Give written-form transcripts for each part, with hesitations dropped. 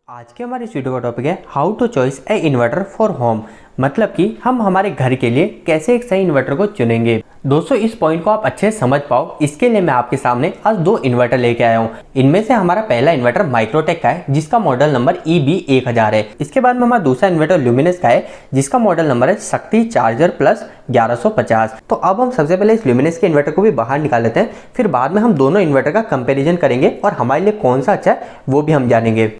आज के हमारे इस वीडियो का टॉपिक है how to choice a inverter for home. मतलब कि हम हमारे घर के लिए कैसे एक सही इन्वर्टर को चुनेंगे। दोस्तों इस पॉइंट को आप अच्छे से समझ पाओ इसके लिए मैं आपके सामने आज दो इन्वर्टर लेके आया हूँ। इनमें से हमारा पहला इन्वर्टर माइक्रोटेक का है जिसका मॉडल नंबर EB1000 है। इसके बाद में हमारा दूसरा इन्वर्टर ल्यूमिनस का है जिसका मॉडल नंबर है शक्ति चार्जर प्लस 1150। तो अब हम सबसे पहले इस ल्यूमिनस के इन्वर्टर को भी बाहर निकाल लेते हैं, फिर बाद में हम दोनों इन्वर्टर का कंपेरिजन करेंगे और हमारे लिए कौन सा अच्छा है वो भी हम जानेंगे।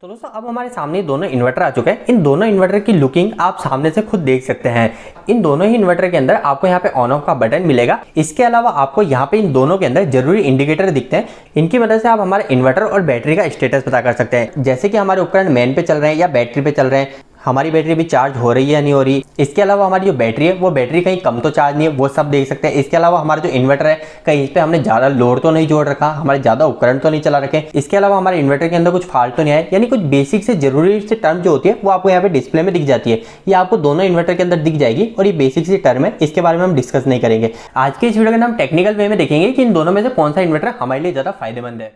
तो दोस्तों अब हमारे सामने दोनों इन्वर्टर आ चुके हैं। इन दोनों इन्वर्टर की लुकिंग आप सामने से खुद देख सकते हैं। इन दोनों ही इन्वर्टर के अंदर आपको यहाँ पे ऑन ऑफ का बटन मिलेगा। इसके अलावा आपको यहाँ पे इन दोनों के अंदर जरूरी इंडिकेटर दिखते हैं। इनकी मदद से आप हमारे इन्वर्टर और बैटरी का स्टेटस पता कर सकते हैं, जैसे कि हमारे उपकरण मेन पे चल रहे हैं या बैटरी पे चल रहे हैं, हमारी बैटरी भी चार्ज हो रही है या नहीं हो रही। इसके अलावा हमारी जो बैटरी है वो बैटरी कहीं कम तो चार्ज नहीं है, वो सब देख सकते हैं। इसके अलावा हमारा जो इन्वर्टर है कहीं इस पे हमने ज़्यादा लोड तो नहीं जोड़ रखा, हमारे ज़्यादा उपकरण तो नहीं चला रखे। इसके अलावा हमारे इन्वर्टर के अंदर कुछ फॉल्ट तो नहीं आया, यानी कुछ बेसिक से जरूरी से टर्म जो होती है वो आपको यहाँ पे डिस्प्ले में दिख जाती है। ये आपको दोनों इन्वर्टर के अंदर दिख जाएगी और ये बेसिक सी टर्म है, इसके बारे में हम डिस्कस नहीं करेंगे। आज के इस वीडियो के अंदर हम टेक्निकल वे में देखेंगे कि इन दोनों में से कौन सा इन्वर्टर हमारे लिए ज़्यादा फायदेमंद है।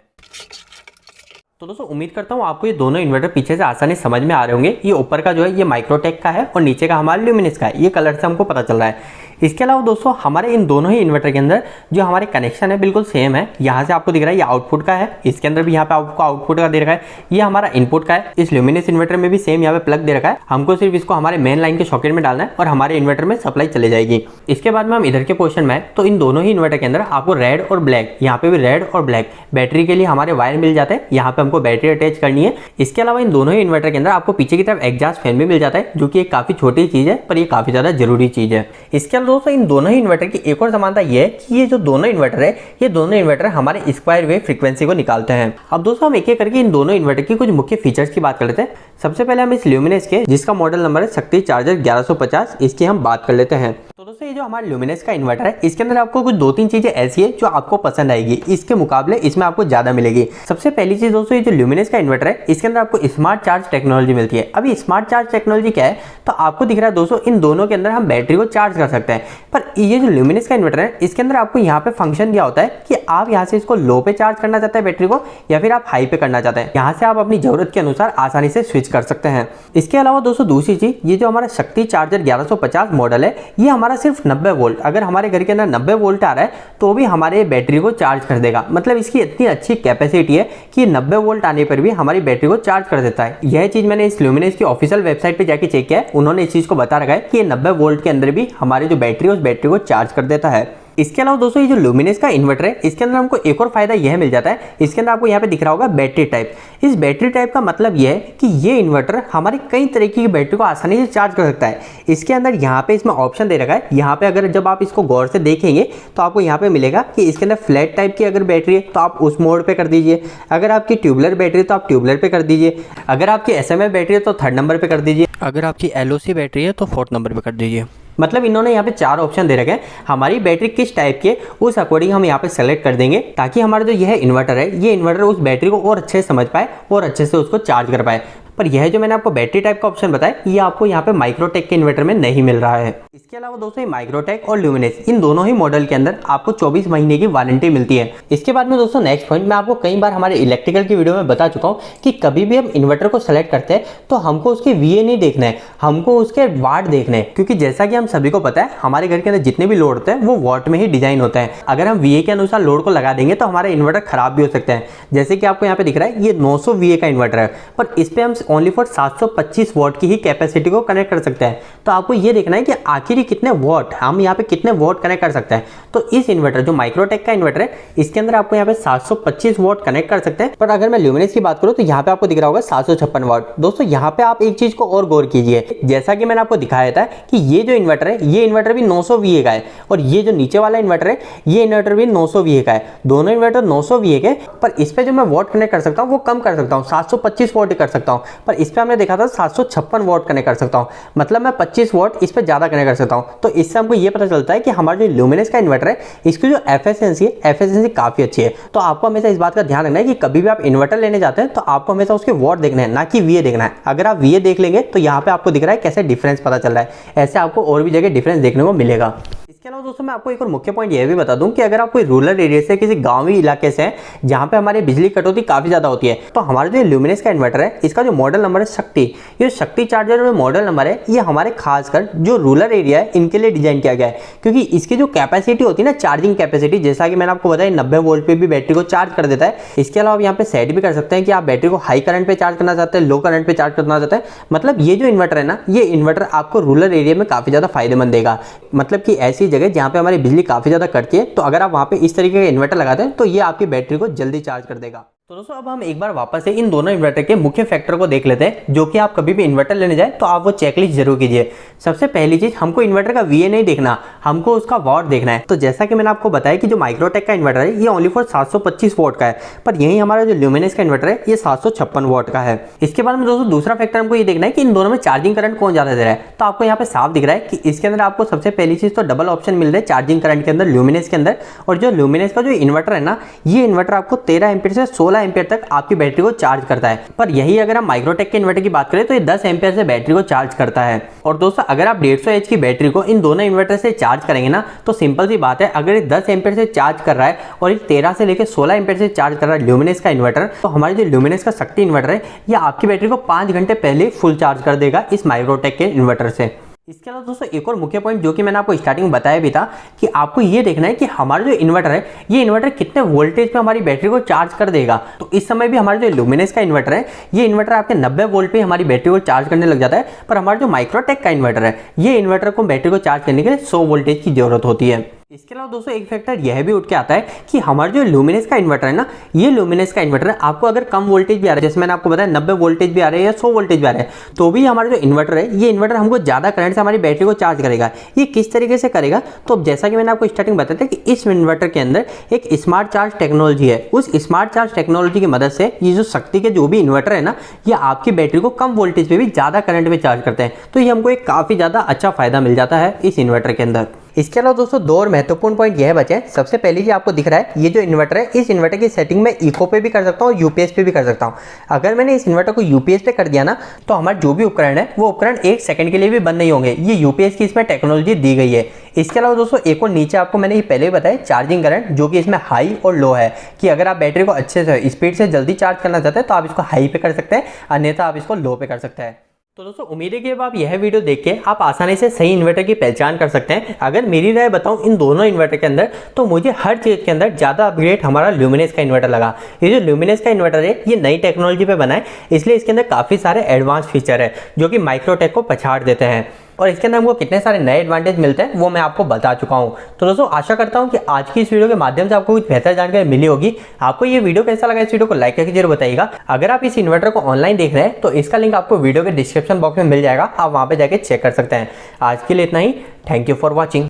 तो दोस्तों उम्मीद करता हूँ आपको ये दोनों इन्वर्टर पीछे से आसानी समझ में आ रहे होंगे। ये ऊपर का जो है ये माइक्रोटेक का है और नीचे का हमारा ल्यूमिनस का है। ये कलर से हमको पता चल रहा है। इसके अलावा दोस्तों हमारे इन दोनों ही इन्वर्टर के अंदर जो हमारे कनेक्शन है बिल्कुल सेम है। यहाँ से आपको दिख रहा है ये आउटपुट का है, इसके अंदर भी यहाँ पे आपको आउटपुट का दे रखा है। ये हमारा इनपुट का है। इस ल्यूमिनस इन्वर्टर में भी सेम यहाँ पे प्लग दे रखा है। हमको सिर्फ इसको हमारे मेन लाइन के सॉकेट में डालना है और हमारे इन्वर्टर में सप्लाई चले जाएगी। इसके बाद में हम इधर के पोर्शन में तो इन दोनों ही इन्वर्टर के अंदर आपको रेड और ब्लैक, यहाँ पे भी रेड और ब्लैक बैटरी के लिए हमारे वायर मिल जाते हैं। यहाँ पे हमको बैटरी अटैच करनी है। इसके अलावा इन दोनों ही इन्वर्टर के अंदर आपको पीछे की तरफ एग्जॉस्ट फैन भी मिल जाता है, जो कि एक काफी छोटी चीज है पर ये काफी ज्यादा जरूरी चीज है। इसके अलावा दोस्तों इन दोनों ही इन्वर्टर की एक और समानता ये है कि ये जो दोनों इन्वर्टर है ये दोनों इन्वर्टर हमारे स्क्वायर वेव फ्रीक्वेंसी को निकालते हैं। अब दोस्तों हम एक एक करके इन दोनों इन्वर्टर की कुछ मुख्य फीचर्स की बात कर लेते हैं। सबसे पहले हम इस ल्यूमिनस के जिसका मॉडल नंबर है शक्ति चार्जर 1150, इसकी हम बात कर लेते हैं। तो दोस्तों ये जो हमारा ल्यूमिनस का इन्वर्टर है इसके अंदर आपको कुछ दो तीन चीजें ऐसी है जो आपको पसंद आएगी, इसके मुकाबले इसमें आपको ज्यादा मिलेगी। सबसे पहली चीज दोस्तों ये जो ल्यूमिनस का इन्वर्टर है इसके अंदर आपको स्मार्ट चार्ज टेक्नोलॉजी मिलती है। अभी स्मार्ट चार्ज टेक्नोलॉजी क्या है तो आपको दिख रहा है दोस्तों इन दोनों के अंदर हम बैटरी को चार्ज कर सकते हैं, पर ये जो ल्यूमिनस का इन्वर्टर है इसके अंदर आपको यहाँ पे फंक्शन दिया होता है कि आप यहाँ से इसको लो पे चार्ज करना चाहते हैं बैटरी को या फिर आप हाई पे करना चाहते हैं। यहाँ से आप अपनी जरूरत के अनुसार आसानी से स्विच कर सकते हैं। इसके अलावा दोस्तों दूसरी चीज ये जो हमारा शक्ति चार्जर 1150 मॉडल है ये हमारा सिर्फ 90 वोल्ट, अगर हमारे घर के अंदर 90 वोल्ट आ रहा है तो भी हमारे बैटरी को चार्ज कर देगा। मतलब इसकी इतनी अच्छी कैपेसिटी है कि 90 वोल्ट आने पर भी हमारी बैटरी को चार्ज कर देता है। यह चीज मैंने इस ल्यूमिनस की ऑफिशियल वेबसाइट पे जाके चेक किया है, उन्होंने इस चीज को बता रखा है कि ये 90 वोल्ट के अंदर भी हमारी जो बैटरी है उस बैटरी को चार्ज कर देता है। इसके अलावा दोस्तों ये जो ल्यूमिनस का इन्वर्टर है इसके अंदर हमको एक और फायदा यह मिल जाता है। इसके अंदर आपको यहाँ पे दिख रहा होगा बैटरी टाइप। इस बैटरी टाइप का मतलब यह है कि ये इन्वर्टर हमारे कई तरीके की बैटरी को आसानी से चार्ज कर सकता है। इसके अंदर यहाँ पे इसमें ऑप्शन दे रखा है। यहाँ पे अगर जब आप इसको गौर से देखेंगे तो आपको यहाँ पे मिलेगा कि इसके अंदर फ्लैट टाइप की अगर बैटरी है तो आप उस मोड पे कर दीजिए, अगर आपकी ट्यूबलर बैटरी है तो आप ट्यूबलर पे कर दीजिए, अगर आपकी SMF बैटरी है तो 3rd नंबर पे कर दीजिए, अगर आपकी LOC बैटरी है तो 4th नंबर पे कर दीजिए। मतलब इन्होंने यहाँ पे 4 ऑप्शन दे रखे हैं। हमारी बैटरी किस टाइप की है उस अकॉर्डिंग हम यहाँ पे सेलेक्ट कर देंगे ताकि हमारा जो यह इन्वर्टर है ये इन्वर्टर उस बैटरी को और अच्छे से समझ पाए और अच्छे से उसको चार्ज कर पाए। पर यह जो मैंने आपको बैटरी टाइप का ऑप्शन बताया ये आपको यहाँ पे माइक्रोटेक के इन्वर्टर में नहीं मिल रहा है। इसके अलावा दोस्तों माइक्रोटेक और ल्यूमिनस इन दोनों ही मॉडल के अंदर आपको 24 महीने की वारंटी मिलती है। इसके बाद में दोस्तों नेक्स्ट पॉइंट मैं आपको कई बार हमारे इलेक्ट्रिकल की वीडियो में बता चुका हूँ कि कभी भी हम इन्वर्टर को सेलेक्ट करते हैं तो हमको उसके VA नहीं देखना है, हमको उसके वाट देखना है। क्योंकि जैसा कि हम सभी को पता है हमारे घर के अंदर जितने भी लोड होते हैं वो वॉट में ही डिजाइन होता है। अगर हम VA के अनुसार लोड को लगा देंगे तो हमारा इन्वर्टर खराब भी हो सकता है। जैसे कि आपको यहाँ पे दिख रहा है ये 900 VA का इन्वर्टर है, पर इस पे हम ओनली फॉर 725 वॉट की ही कैपेसिटी को कनेक्ट कर सकते हैं। तो आपको ये देखना है कि आखिर कितने वॉट हम यहाँ पे कितने वॉट कनेक्ट कर सकते हैं। तो इस इन्वर्टर जो माइक्रोटेक का इन्वर्टर है इसके अंदर आपको यहाँ पे 725 वॉट कनेक्ट कर सकते हैं। पर अगर मैं ल्यूमिनस की बात करूँ तो यहाँ पे आपको दिख रहा होगा 756 वॉट। दोस्तों यहाँ पे आप एक चीज को और गौर कीजिए, जैसा कि मैंने आपको दिखाया था कि ये जो इन्वर्टर है ये इन्वर्टर भी 900 VA का है और ये जो नीचे वाला इन्वर्टर है ये इन्वर्टर भी 900 VA का है। दोनों इन्वर्टर 900 VA के, पर इस पे जो मैं वॉट कनेक्ट कर सकता हूँ वो कम कर सकता हूँ, 725 वॉट कर सकता हूँ। पर इस पे हमने देखा था 756 वॉट कनेक्ट कर सकता हूँ, मतलब मैं 25 वॉट इस पे ज्यादा कनेक्ट कर सकता हूँ। तो इससे हमको ये पता चलता है कि हमारा जो ल्यूमिनस का इन्वर्टर है इसकी जो एफिशिएंसी काफी अच्छी है। तो आपको हमेशा इस बात का ध्यान रखना है कि कभी भी आप इन्वर्टर लेने जाते हैं तो आपको हमेशा उसके वॉट देखना है, ना कि VA देखना है। अगर आप VA देख लेंगे तो यहाँ पे आपको दिख रहा है कैसे डिफरेंस पता चल रहा है, ऐसे आपको और भी जगह डिफरेंस देखने को मिलेगा। इसके अलावा दोस्तों मैं आपको एक और मुख्य पॉइंट यह भी बता दूं कि अगर आप कोई रूरल एरिया से किसी गांवी इलाके से हैं जहां पे हमारी बिजली कटौती काफी ज्यादा होती है, तो हमारा जो ल्यूमिनस का इन्वर्टर है इसका जो मॉडल नंबर है शक्ति, ये शक्ति चार्जर जो मॉडल नंबर है ये हमारे खासकर जो रूरल एरिया है इनके लिए डिजाइन किया गया है, क्योंकि इसकी जो कैपेसिटी होती है ना, चार्जिंग कैपेसिटी, जैसा कि मैंने आपको बताया 90 वोल्ट पे भी बैटरी को चार्ज कर देता है। इसके अलावा आप यहाँ पे सेट भी कर सकते हैं कि आप बैटरी को हाई करंट पे चार्ज करना चाहते हैं, लो करंट पे चार्ज करना चाहते हैं। मतलब ये जो इन्वर्टर है ना, ये इन्वर्टर आपको रूरल एरिया में काफी ज्यादा फायदेमंद देगा। मतलब कि ऐसी जगह जहां पे हमारी बिजली काफी ज्यादा कटती है, तो अगर आप वहां पे इस तरीके का इन्वर्टर लगाते हैं तो ये आपकी बैटरी को जल्दी चार्ज कर देगा। तो दोस्तों अब हम एक बार वापस से इन दोनों इन्वर्टर के मुख्य फैक्टर को देख लेते हैं, जो कि आप कभी भी इन्वर्टर लेने जाए तो आप वो चेकलिस्ट जरूर कीजिए। सबसे पहली चीज, हमको इन्वर्टर का VA नहीं देखना, हमको उसका वॉट देखना है। तो जैसा कि मैंने आपको बताया कि जो माइक्रोटेक का इन्वर्टर है ये ओनली फॉर 725 वॉट का है, पर यही हमारा जो ल्यूमिनस का इन्वर्टर है ये 756 वॉट का है। इसके बाद में दोस्तों दूसरा फैक्टर हमको ये देखना है कि इन दोनों में चार्जिंग करंट कौन ज्यादा दे रहा है। तो आपको यहाँ पे साफ दिख रहा है कि इसके अंदर आपको सबसे पहली चीज तो डबल ऑप्शन मिल रहा है चार्जिंग करंट के अंदर, ल्यूमिनस के अंदर। और जो ल्यूमिनस का जो इन्वर्टर है ना, ये इन्वर्टर आपको 13 एम्पीयर से 16 एम्पीयर तक आपकी बैटरी को चार्ज करता है। पर यही अगर हम माइक्रोटेक के इन्वर्टर की बात करें तो ये 10 एम्पीयर से बैटरी को चार्ज करता है। और दोस्तों अगर आप 150 एच की बैटरी को इन दोनों इन्वर्टर से चार्ज करेंगे ना, तो सिंपल सी बात है, अगर ये 10 एम्पीयर से चार्ज कर रहा है और ये 13 से लेकर 16 एम्पीयर से चार्ज कर रहा है ल्यूमिनस का इन्वर्टर, तो हमारे जो ल्यूमिनस का शक्ति इन्वर्टर है ये आपकी बैटरी को 5 घंटे पहले फुल चार्ज कर देगा इस माइक्रोटेक के इन्वर्टर से। इसके अलावा दोस्तों एक और मुख्य पॉइंट जो कि मैंने आपको स्टार्टिंग में बताया भी था कि आपको ये देखना है कि हमारा जो इन्वर्टर है ये इन्वर्टर कितने वोल्टेज पे हमारी बैटरी को चार्ज कर देगा। तो इस समय भी हमारा जो ल्यूमिनस का इन्वर्टर है ये इन्वर्टर आपके 90 वोल्ट पे हमारी बैटरी को चार्ज करने लग जाता है, पर हमारा जो माइक्रोटेक का इन्वर्टर है ये इन्वर्टर को बैटरी को चार्ज करने के लिए 100 वोल्टेज की जरूरत होती है। इसके अलावा दोस्तों एक फैक्टर यह भी उठ के आता है कि हमारा जो ल्यूमिनस का इन्वर्टर है ना, ये ल्यूमिनस का इन्वर्टर आपको अगर कम वोल्टेज भी आ रहा है, जैसे मैंने आपको बताया 90 वोल्टेज भी आ रहे हैं या 100 वोल्टेज भी आ रहे हैं, तो भी हमारा जो इन्वर्टर है ये इन्वर्टर हमको ज्यादा करंट से हमारी बैटरी को चार्ज करेगा। ये किस तरीके से करेगा, तो जैसा कि मैंने आपको स्टार्टिंग बताया था कि इस इन्वर्टर के अंदर एक स्मार्ट चार्ज टेक्नोलॉजी है। उस स्मार्ट चार्ज टेक्नोलॉजी की मदद से ये जो शक्ति के जो भी इन्वर्टर है ना, ये आपकी बैटरी को कम वोल्टेज पे भी ज्यादा करंट में चार्ज करते हैं। तो ये हमको एक काफी ज्यादा अच्छा फायदा मिल जाता है इस इन्वर्टर के अंदर। इसके अलावा दोस्तों दो और महत्वपूर्ण पॉइंट यह बचे हैं। सबसे पहले जो आपको दिख रहा है ये जो इन्वर्टर है, इस इन्वर्टर की सेटिंग में इको पे भी कर सकता हूँ, यूपीएस पे भी कर सकता हूँ। अगर मैंने इस इन्वर्टर को यूपीएस पे कर दिया ना, तो हमारे जो भी उपकरण है वो उपकरण 1 सेकंड के लिए भी बंद नहीं होंगे। ये यूपीएस की इसमें टेक्नोलॉजी दी गई है। इसके अलावा दोस्तों एक और नीचे आपको मैंने ये पहले ही बताया चार्जिंग करंट, जो कि इसमें हाई और लो है, कि अगर आप बैटरी को अच्छे से स्पीड से जल्दी चार्ज करना चाहते हैं तो आप इसको हाई पे कर सकते हैं, अन्यथा आप इसको लो पे कर सकते हैं। तो दोस्तों उम्मीद है कि अब आप यह वीडियो देख के आप आसानी से सही इन्वर्टर की पहचान कर सकते हैं। अगर मेरी राय बताऊं इन दोनों इन्वर्टर के अंदर, तो मुझे हर चीज के अंदर ज्यादा अपग्रेड हमारा ल्यूमिनस का इन्वर्टर लगा। ये जो ल्यूमिनस का इन्वर्टर है ये नई टेक्नोलॉजी पे बना है, इसलिए इसके अंदर काफी सारे एडवांस फीचर है जो कि माइक्रोटेक को पछाड़ देते हैं। और इसके अंदर हमको कितने सारे नए एडवांटेज मिलते हैं वो मैं आपको बता चुका हूं। तो दोस्तों आशा करता हूं कि आज की इस वीडियो के माध्यम से आपको कुछ बेहतर जानकारी मिली होगी। आपको ये वीडियो कैसा लगा, इस वीडियो को लाइक करके जरूर बताइएगा। अगर आप इस इन्वर्टर को ऑनलाइन देख रहे हैं तो इसका लिंक आपको वीडियो के डिस्क्रिप्शन बॉक्स में मिल जाएगा, आप वहां पे जाके चेक कर सकते हैं। आज के लिए इतना ही। Thank you for watching.